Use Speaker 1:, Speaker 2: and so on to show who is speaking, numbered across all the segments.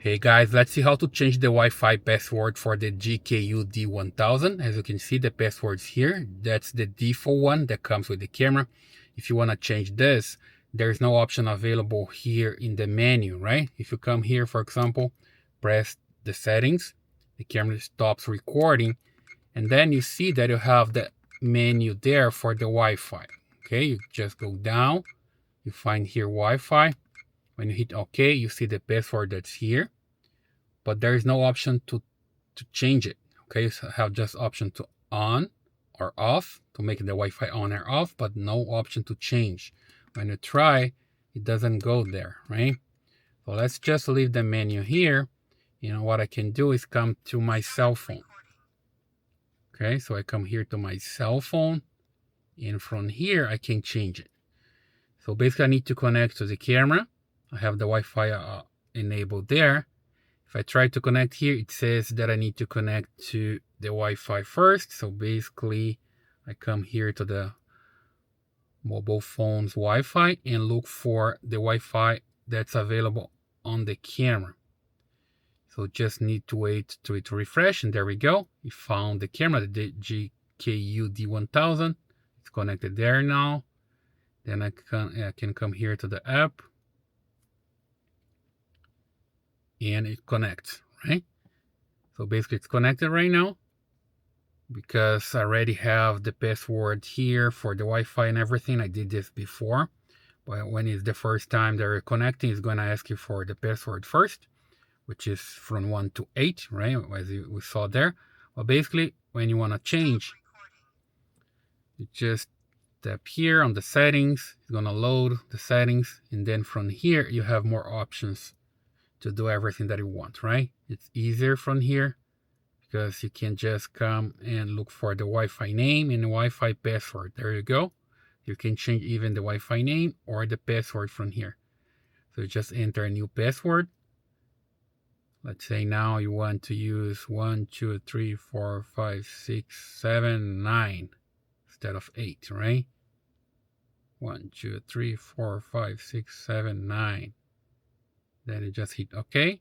Speaker 1: Hey guys, let's see how to change the Wi-Fi password for the GKU D1000. As you can see, the password's here. That's the default one that comes with the camera. If you want to change this, there's no option available here in the menu, right? If you come here, for example, press the settings, the camera stops recording, and then you see that you have the menu there for the Wi-Fi. Okay, you just go down, you find here Wi-Fi. When you hit OK, you see the password that's here, but there is no option to change it. Okay, you have just option to on or off to make the Wi-Fi on or off, but no option to change. When you try, it doesn't go there, right? So let's just leave the menu here. You know what I can do is come to my cell phone. Okay, so I come here to my cell phone, and from here I can change it. So basically I need to connect to the camera. I have the Wi-Fi enabled there. If I try to connect here, it says that I need to connect to the Wi-Fi first. So basically I come here to the mobile phone's Wi-Fi and look for the Wi-Fi that's available on the camera. So just need to wait to it refresh, and there we go. We found the camera, the GKU D1000. It's connected there now. Then I can come here to the app, and it connects, right? So basically it's connected right now because I already have the password here for the Wi-Fi and everything. I did this before, but when it's the first time they're connecting, it's going to ask you for the password first, which is from 1 to 8, right? As we saw there. Well, basically when you want to change, you just tap here on the settings. It's going to load the settings, and then from here you have more options to do everything that you want, right? It's easier from here because you can just come and look for the Wi-Fi name and the Wi-Fi password. There you go. You can change even the Wi-Fi name or the password from here. So you just enter a new password. Let's say now you want to use 1, 2, 3, 4, 5, 6, 7, 9 instead of 8, right? 1, 2, 3, 4, 5, 6, 7, 9. Then you just hit OK,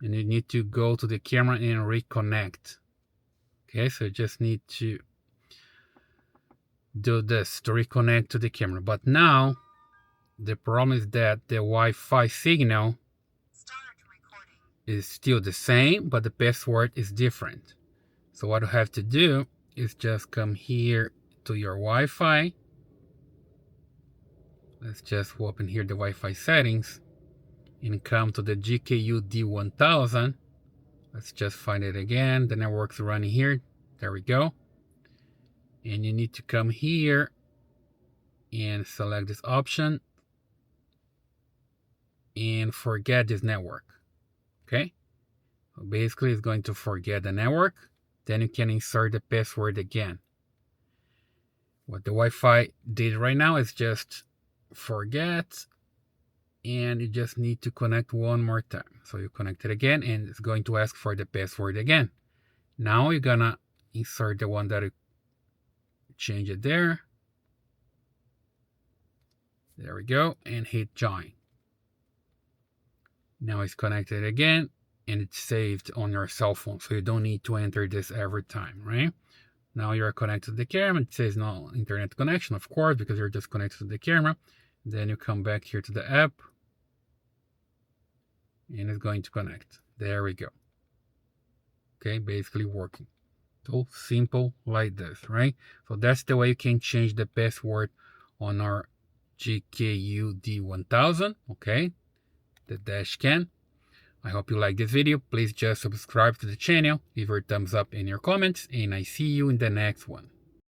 Speaker 1: and you need to go to the camera and reconnect. Okay, so you just need to do this to reconnect to the camera. But now the problem is that the Wi-Fi signal is still the same, but the password is different. So what you have to do is just come here to your Wi-Fi. Let's just open here the Wi-Fi settings and come to the GKU D1000. Let's just find it again. The network's running here. There we go. And you need to come here and select this option and forget this network. Okay, so basically it's going to forget the network. Then you can insert the password again. What the Wi-Fi did right now is just forget, and you just need to connect one more time. So you connect it again, and it's going to ask for the password again. Now you're gonna insert the one that you change it there. There we go, and hit join. Now it's connected again, and it's saved on your cell phone, so you don't need to enter this every time, right? Now you're connected to the camera. It says no internet connection, of course, because you're just connected to the camera. Then you come back here to the app, and it's going to connect. There we go. Okay, basically working. So simple like this, right? So that's the way you can change the password on our GKU D1000, okay? The dash cam. I hope you like this video. Please just subscribe to the channel, leave your thumbs up in your comments, and I see you in the next one.